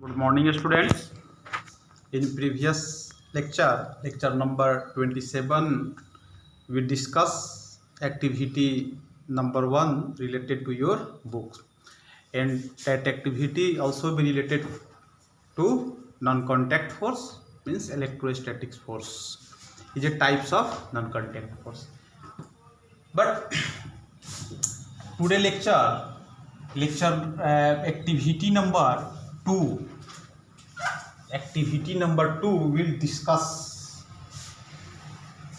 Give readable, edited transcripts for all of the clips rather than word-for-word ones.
Good morning, students. In previous lecture number 27, we discuss activity number 1 related to your books, and that activity also be related to non-contact force, means electrostatic force is a types of non-contact force. But today lecture activity number 2 will discuss.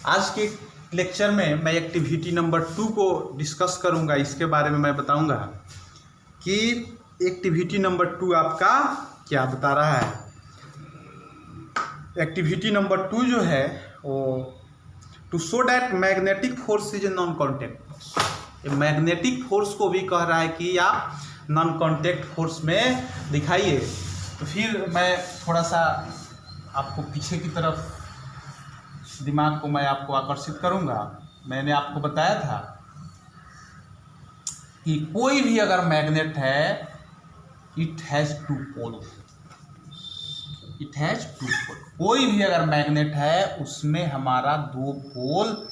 आज के lecture में मैं activity number 2 को discuss करूंगा. इसके बारे में मैं बताऊंगा कि एक्टिविटी नंबर 2 आपका क्या बता रहा है. एक्टिविटी नंबर 2 जो है वो to show that magnetic force is a non contact force. Magnetic force को भी कह रहा है कि आप नॉन कॉन्टैक्ट फोर्स में दिखाइए. तो फिर मैं थोड़ा सा आपको पीछे की तरफ दिमाग को मैं आपको आकर्षित करूंगा. मैंने आपको बताया था कि कोई भी अगर मैग्नेट है इट हैज़ टू पोल. कोई भी अगर मैग्नेट है उसमें हमारा 2 पोल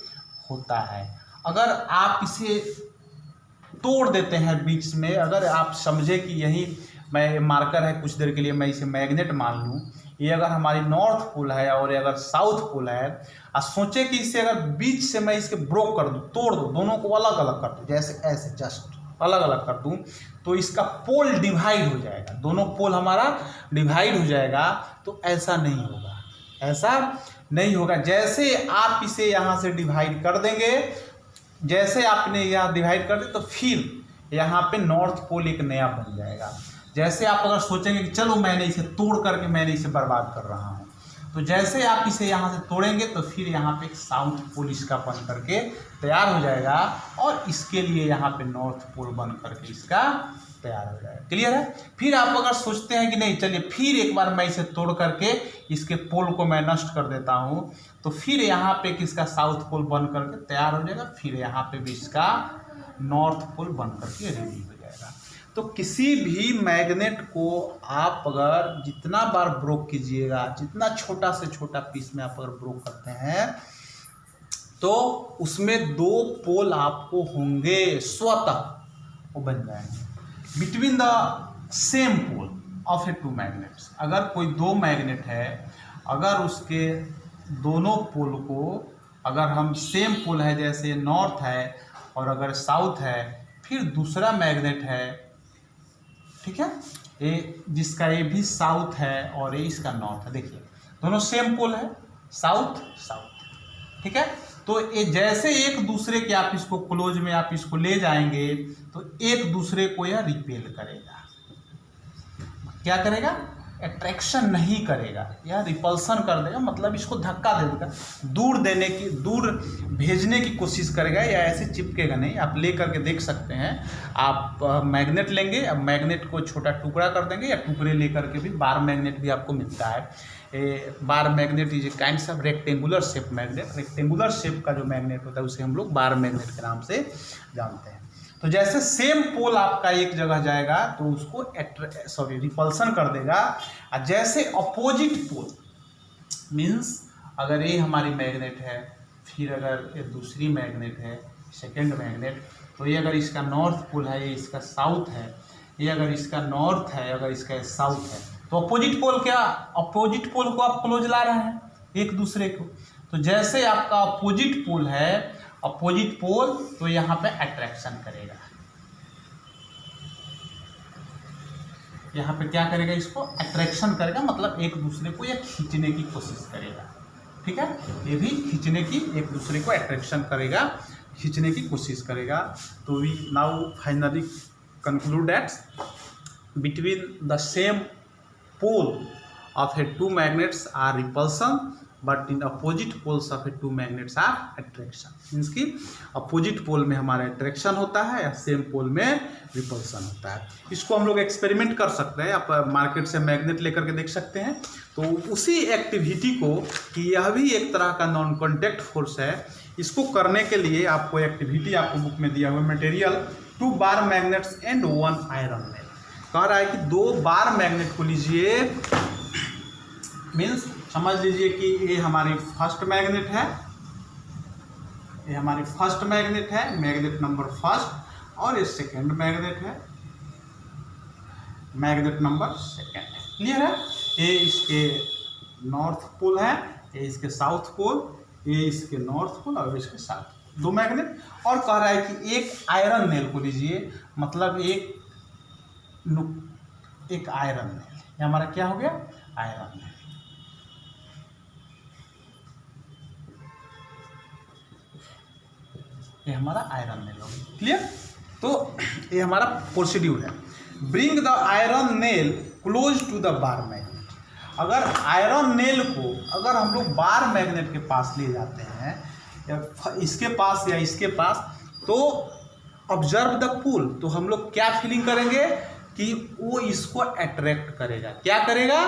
होता है. अगर आप इसे तोड़ देते हैं बीच में, अगर आप समझे कि यही मैं मार्कर है, कुछ देर के लिए मैं इसे मैग्नेट मान लूँ, ये अगर हमारी नॉर्थ पोल है और ये अगर साउथ पोल है, और सोचे कि इसे अगर बीच से मैं इसके ब्रोक कर दूँ, तोड़ दूँ, दोनों को अलग अलग कर दूँ, जैसे ऐसे जस्ट अलग अलग कर दूँ, तो इसका पोल डिवाइड हो जाएगा. दोनों पोल हमारा डिवाइड हो जाएगा. तो ऐसा नहीं होगा. जैसे आप इसे यहाँ से डिवाइड कर देंगे, जैसे आपने यहाँ डिवाइड कर दे, तो फिर यहाँ पे नॉर्थ पोल एक नया बन जाएगा. जैसे आप अगर सोचेंगे कि चलो मैंने इसे तोड़ करके मैंने इसे बर्बाद कर रहा हूँ, तो जैसे आप इसे यहाँ से तोड़ेंगे तो फिर यहाँ पे एक साउथ पोल इसका बन करके तैयार हो जाएगा, और इसके लिए यहाँ पे नॉर्थ पोल बन करके इसका तैयार हो जाएगा. क्लियर है. फिर आप अगर सोचते हैं कि नहीं, चलिए फिर एक बार मैं इसे तोड़ करके इसके पोल को मैं नष्ट कर देता हूँ, तो फिर यहाँ पे किसका साउथ पोल बन करके तैयार हो जाएगा. फिर यहाँ पे भी इसका नॉर्थ पोल बन करके रेडी हो जाएगा. तो किसी भी मैग्नेट को आप अगर जितना बार ब्रोक कीजिएगा, जितना छोटा से छोटा पीस में आप अगर ब्रोक करते हैं, तो उसमें 2 पोल आपको होंगे, स्वतः वो बन जाएंगे between the same pole of a 2 magnets. अगर कोई 2 मैग्नेट है, अगर उसके दोनों पोल को अगर हम सेम पोल है, जैसे नॉर्थ है और अगर साउथ है, फिर दूसरा मैग्नेट है, ठीक है, ये जिसका ये भी साउथ है और ये इसका नॉर्थ है. देखिए दोनों सेम पोल है, साउथ, ठीक है. तो ये जैसे एक दूसरे के आप इसको क्लोज में आप इसको ले जाएंगे, तो एक दूसरे को यह रिपेल करेगा. क्या करेगा? अट्रैक्शन नहीं करेगा, या रिपल्सन कर देगा, मतलब इसको धक्का दे देगा, दूर भेजने की कोशिश करेगा, या ऐसे चिपकेगा नहीं. आप ले करके देख सकते हैं. आप मैग्नेट लेंगे, अब मैग्नेट को छोटा टुकड़ा कर देंगे, या टुकड़े ले करके भी बार मैग्नेट भी आपको मिलता है. Bar magnet is a kinds of rectangular shape magnet. Rectangular shape का जो मैग्नेट होता है उसे हम लोग बार मैग्नेट के नाम से जानते हैं. तो जैसे सेम पोल आपका एक जगह जाएगा तो उसको रिपल्सन कर देगा. और जैसे अपोजिट पोल, मीन्स अगर ये हमारी मैग्नेट है, फिर अगर ये दूसरी मैग्नेट है, सेकेंड मैग्नेट, तो ये अगर इसका नॉर्थ पोल है, ये इसका साउथ है, ये अगर इसका नॉर्थ है, अगर इसका साउथ है, तो अपोजिट पोल अपोजिट पोल को आप क्लोज ला रहे हैं एक दूसरे को. तो जैसे आपका अपोजिट पोल है, अपोजिट पोल, तो यहाँ पे अट्रैक्शन करेगा. यहाँ पे क्या करेगा? इसको अट्रैक्शन करेगा, मतलब एक दूसरे को ये खींचने की कोशिश करेगा. ठीक है, ये भी खींचने की, एक दूसरे को अट्रैक्शन करेगा, खींचने की कोशिश करेगा. तो we now finally conclude that between the same pole of a 2 magnets are repulsion, but in opposite poles of a 2 magnets are attraction. Means कि अपोजिट पोल में हमारा अट्रैक्शन होता है, या सेम पोल में रिपल्सन होता है. इसको हम लोग एक्सपेरिमेंट कर सकते हैं. आप मार्केट से मैग्नेट लेकर के देख सकते हैं. तो उसी एक्टिविटी को, कि यह भी एक तरह का नॉन कॉन्टैक्ट फोर्स है, इसको करने के लिए आपको एक्टिविटी आपको बुक में दिया हुआ material 2 bar magnets and 1 iron magnet. कह रहा है कि दो बार मैग्नेट को लीजिए, मीन्स समझ लीजिए कि ये हमारी फर्स्ट मैग्नेट है, ये हमारी फर्स्ट मैग्नेट है, मैग्नेट नंबर फर्स्ट, और ये सेकेंड मैग्नेट है, मैग्नेट नंबर सेकेंड। क्लियर है? ये इसके नॉर्थ पोल है, ये इसके साउथ पोल, ये इसके नॉर्थ पोल और इसके साउथ, दो मैग्नेट। और कह रहा है कि एक आयरन नेल को लीजिए, मतलब एक आयरन नेल, ये हमारा क्या हो गया? Iron nail. ये हमारा आयरन नेल हो गया। क्लियर? तो ये हमारा प्रोसीड्यूर है। Bring the iron nail close to the bar magnet. अगर आयरन नेल को अगर हम लोग बार मैग्नेट के पास ले जाते हैं, या इसके पास या इसके पास, तो ऑब्जर्व द पुल, तो हम लोग क्या फीलिंग करेंगे कि वो इसको अट्रैक्ट करेगा। क्या करेगा?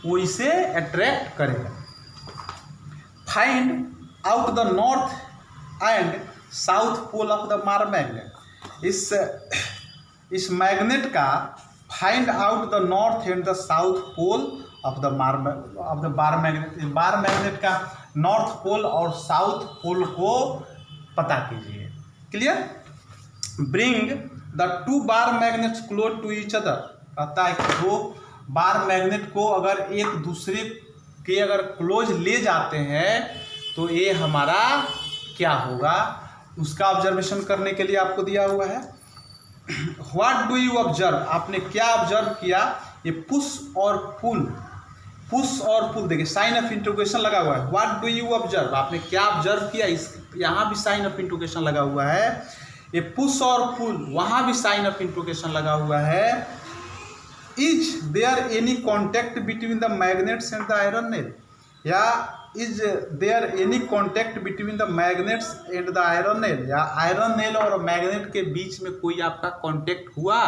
वो इसे अट्रैक्ट करेगा। Find out the north and south pole of the bar magnet. इस मैग्नेट का find out the north and the south pole of the bar magnet. Bar magnet का नॉर्थ पोल और साउथ पोल को पता कीजिए। Clear? Bring the two bar magnets close to each other. कहता है कि दो बार मैग्नेट को अगर एक दूसरे के अगर क्लोज ले जाते हैं तो ये हमारा क्या होगा, उसका ऑब्जर्वेशन करने के लिए आपको दिया हुआ है। What do you observe? आपने क्या ऑब्जर्व किया? ये पुश और पुल, पुश और पुल, देखिए साइन ऑफ इंटरोगेशन लगा हुआ है। What do you observe? आपने क्या ऑब्जर्व किया? इस यहाँ भी साइन ऑफ इंटरोगेशन लगा हुआ है। ये पुश और पुल, वहाँ भी साइन ऑफ इंटरोगेशन लगा हुआ है। Is there any contact between the magnets and the iron nail? या is there any contact between the magnets and the iron nail? या आयरन नेल और मैग्नेट के बीच में कोई आपका कॉन्टैक्ट हुआ,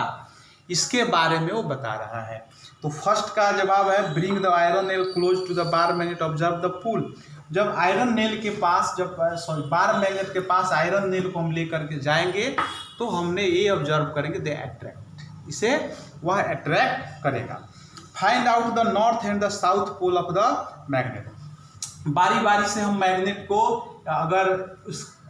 इसके बारे में वो बता रहा है। तो फर्स्ट का जवाब है bring the iron nail close to the bar magnet, observe the pull. जब आयरन नेल के पास, बार मैग्नेट के पास आयरन नेल को हम लेकर के जाएंगे तो हमने ये ऑब्जर्व करेंगे, दे अट्रैक्ट, इसे वह अट्रैक्ट करेगा। Find out the north and the south pole of the magnet. बारी बारी से हम मैग्नेट को अगर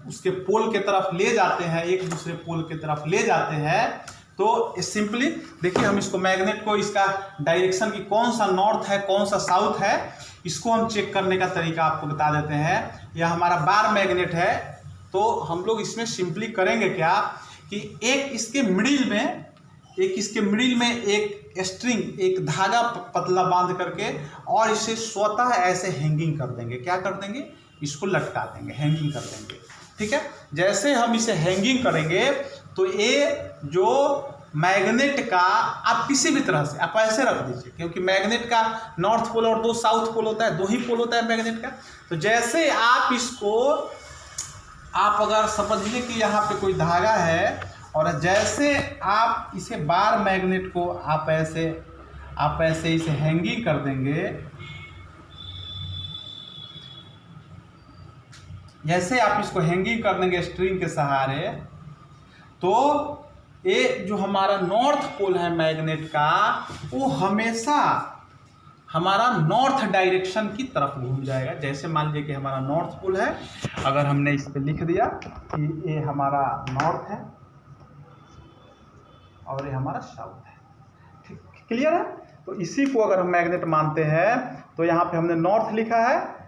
उसके पोल के तरफ ले जाते हैं, एक दूसरे पोल के तरफ ले जाते हैं, तो सिंपली देखिए हम इसको मैग्नेट को, इसका डायरेक्शन की कौन सा नॉर्थ है कौन सा साउथ है, इसको हम चेक करने का तरीका आपको बता देते हैं। यह हमारा बार मैग्नेट है, तो हम लोग इसमें सिंपली करेंगे क्या कि एक इसके मिडिल में एक स्ट्रिंग, एक धागा पतला बांध करके और इसे स्वतः ऐसे हैंगिंग कर देंगे। क्या कर देंगे? इसको लटका देंगे, हैंगिंग कर देंगे। ठीक है? जैसे हम इसे हैंगिंग करेंगे तो ये जो मैग्नेट का, आप किसी भी तरह से आप ऐसे रख दीजिए, क्योंकि मैग्नेट का नॉर्थ पोल और दो साउथ पोल होता है, दो ही पोल होता है मैग्नेट का। तो जैसे आप इसको, आप अगर समझ लीजिए कि यहाँ पे कोई धागा है और जैसे आप इसे बार मैग्नेट को आप ऐसे इसे हैंगिंग कर देंगे, जैसे आप इसको हैंगिंग कर देंगे स्ट्रिंग के सहारे, तो ये जो हमारा नॉर्थ पोल है मैग्नेट का, वो हमेशा हमारा नॉर्थ डायरेक्शन की तरफ घूम जाएगा। जैसे मान लीजिए कि हमारा नॉर्थ पोल है, अगर हमने इस पे लिख दिया कि ये हमारा नॉर्थ है और ये हमारा साउथ है। ठीक, क्लियर है? तो इसी को अगर हम मैग्नेट मानते हैं तो यहाँ पे हमने नॉर्थ लिखा है,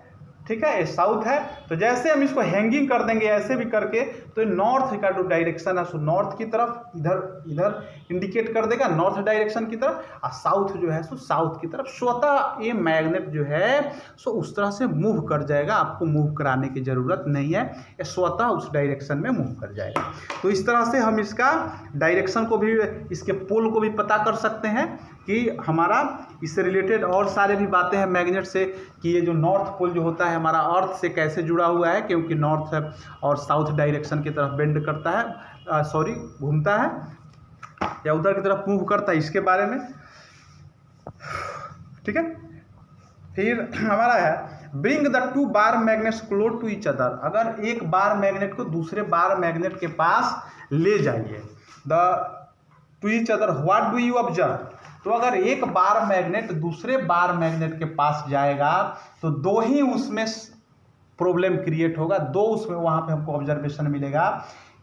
ठीक है, ये साउथ है। तो जैसे हम इसको हैंगिंग कर देंगे ऐसे भी करके, तो नॉर्थ का जो डायरेक्शन है सो नॉर्थ की तरफ इधर इंडिकेट कर देगा, नॉर्थ डायरेक्शन की तरफ, और साउथ जो है सो साउथ की तरफ। स्वतः ये मैग्नेट जो है सो उस तरह से मूव कर जाएगा, आपको मूव कराने की ज़रूरत नहीं है, ये स्वतः उस डायरेक्शन में मूव कर जाएगा। तो इस तरह से हम इसका डायरेक्शन को भी, इसके पोल को भी पता कर सकते हैं कि हमारा इससे रिलेटेड और सारे भी बातें हैं मैग्नेट से, कि ये जो नॉर्थ पोल जो होता है हमारा अर्थ से कैसे जुड़ा हुआ है, क्योंकि नॉर्थ और साउथ डायरेक्शन की तरफ बेंड करता है, घूमता है या उधर की तरफ मूव करता है, इसके बारे में। ठीक है? फिर हमारा है bring the two bar magnets close to each other. अगर एक बार मैग्नेट को दूसरे बार मैग्नेट के पास ले जाइए, the two each other what do you observe. तो अगर एक बार मैग्नेट दूसरे बार मैग्नेट के पास जाएगा तो दो ही उसमें प्रॉब्लम क्रिएट होगा, दो उसमें वहां पे हमको ऑब्जर्वेशन मिलेगा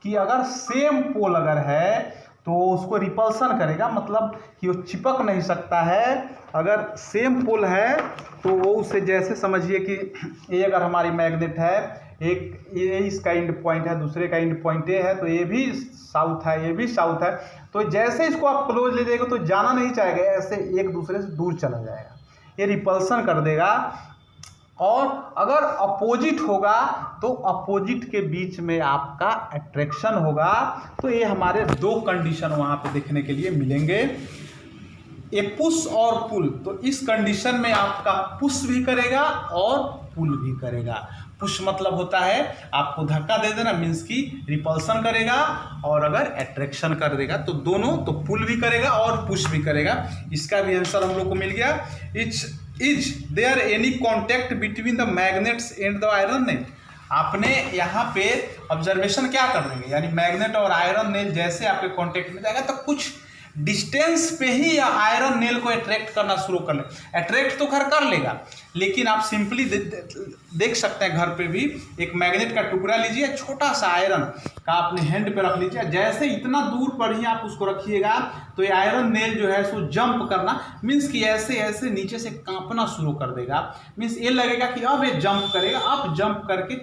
कि अगर सेम पोल अगर है तो उसको रिपल्सन करेगा, मतलब कि वो चिपक नहीं सकता है। अगर सेम पोल है तो वो उसे जैसे समझिए कि ये अगर हमारी मैग्नेट है, एक ये इसका एंड पॉइंट है, दूसरे का एंड पॉइंट ये है, तो ये भी साउथ है, ये भी साउथ है, तो जैसे इसको आप क्लोज ले जाएगा तो जाना नहीं चाहेगा, ऐसे एक दूसरे से दूर चला जाएगा, ये रिपल्सन कर देगा। और अगर अपोजिट होगा तो अपोजिट के बीच में आपका अट्रैक्शन होगा। तो ये हमारे दो कंडीशन वहां पे देखने के लिए मिलेंगे, ये पुश और पुल। तो इस कंडीशन में आपका पुश भी करेगा और पुल भी करेगा। पुश मतलब होता है आपको धक्का दे देना, मीन्स की रिपल्सन करेगा, और अगर अट्रैक्शन कर देगा तो दोनों, तो पुल भी करेगा और पुश भी करेगा। इसका भी आंसर हम लोग को मिल गया। Is there any contact between the magnets and the iron nail. आपने यहाँ पे ऑब्जर्वेशन क्या कर देंगे, यानी मैग्नेट और आयरन नेल जैसे आपके कॉन्टैक्ट में जाएगा तो कुछ डिस्टेंस पे ही आयरन नेल को अट्रैक्ट करना शुरू कर ले। अट्रैक्ट तो घर कर लेगा, लेकिन आप सिंपली देख सकते हैं घर पे भी, एक मैग्नेट का टुकड़ा लीजिए, छोटा सा आयरन का अपने हैंड पे रख लीजिए, जैसे इतना दूर पर ही आप उसको रखिएगा तो ये आयरन नेल जो है सो जंप करना, मीन्स कि ऐसे ऐसे नीचे से कांपना शुरू कर देगा। मीन्स ये लगेगा कि अब ये जंप करेगा, अब जंप करके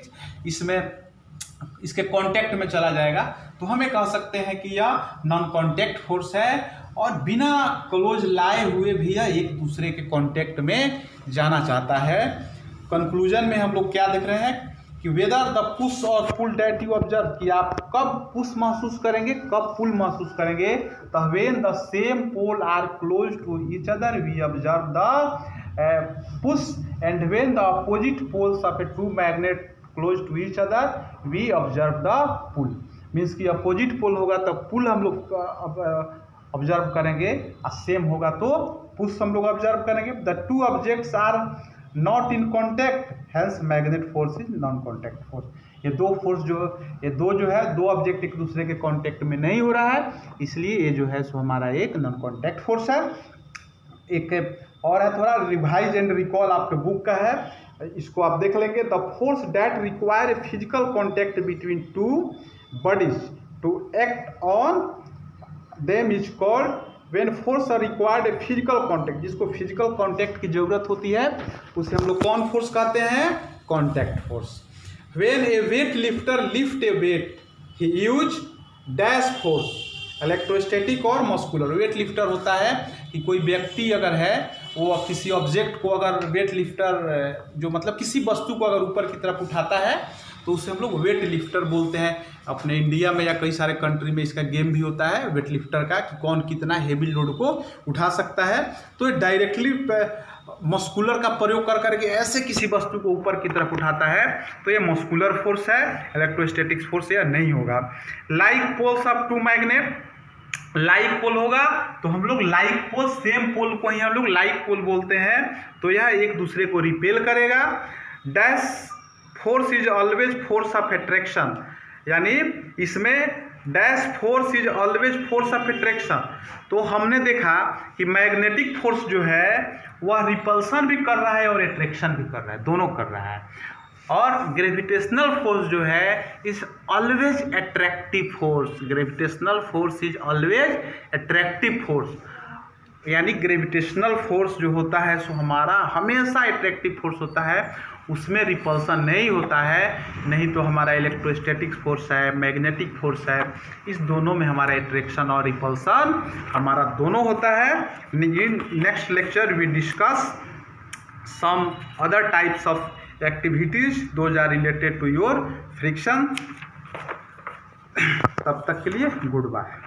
इसके कांटेक्ट में चला जाएगा। तो हमें कह सकते हैं कि यह नॉन कांटेक्ट फोर्स है और बिना क्लोज लाए हुए भी यह एक दूसरे के कांटेक्ट में जाना चाहता है। कंक्लूजन में हम लोग क्या देख रहे हैं कि वेदर द पुश और पुल दैट यू ऑब्जर्व, कि आप कब पुश महसूस करेंगे, कब पुल महसूस करेंगे। तो when the same pole are close to each other we observe the push, and when the opposite poles of a two magnet close to each other we observe the pull. Means कि opposite pole होगा तो पुल हम लोग observe करेंगे, और same होगा तो push हम लोग ऑब्जर्व करेंगे। The two objects are not in contact, hence magnet force is non contact force. ये दो जो है दो ऑब्जेक्ट एक दूसरे के कॉन्टैक्ट में नहीं हो रहा है, इसलिए ये जो है सो हमारा एक नॉन कॉन्टैक्ट फोर्स है। एक और है, थोड़ा रिवाइज एंड रिकॉल आपके बुक का है, इसको आप देख लेंगे। The force that require a physical contact between two bodies to act on them is called, when force are required a physical contact, जिसको फिजिकल कॉन्टैक्ट की जरूरत होती है उसे हम लोग कौन फोर्स कहते हैं, contact force. When a weight lifter lift a weight he use dash force, electrostatic और मस्कुलर। वेट लिफ्टर होता है कि कोई व्यक्ति अगर है वो किसी ऑब्जेक्ट को, अगर वेट लिफ्टर जो मतलब किसी वस्तु को अगर ऊपर की तरफ उठाता है तो उसे हम लोग वेट लिफ्टर बोलते हैं। अपने इंडिया में या कई सारे कंट्री में इसका गेम भी होता है वेट लिफ्टर का, कि कौन कितना हेवी लोड को उठा सकता है। तो ये डायरेक्टली मस्कुलर का प्रयोग कर करके ऐसे किसी वस्तु को ऊपर की तरफ उठाता है, तो ये मस्कुलर फोर्स है, इलेक्ट्रोस्टैटिक्स फोर्स या नहीं होगा। Like poles of two magnet, like pole होगा तो हम लोग लाइक पोल, सेम पोल को ही हम लोग लाइक पोल बोलते हैं, तो यह एक दूसरे को रिपेल करेगा। Dash force is always force of attraction, यानी इसमें dash force is always force of attraction. तो हमने देखा कि मैग्नेटिक फोर्स जो है वह रिपल्सन भी कर रहा है और अट्रैक्शन भी कर रहा है, दोनों कर रहा है। और ग्रेविटेशनल फोर्स जो है is always attractive force, gravitational force is always attractive force, यानी ग्रेविटेशनल फोर्स जो होता है सो हमारा हमेशा अट्रैक्टिव फोर्स होता है, उसमें रिपल्सन नहीं होता है। नहीं तो हमारा इलेक्ट्रोस्टैटिक फोर्स है, मैग्नेटिक फोर्स है, इस दोनों में हमारा अट्रैक्शन और रिपल्सन हमारा दोनों होता है। Next lecture we discuss some other types of activities those are related to your friction। तब तक के लिए गुड बाय।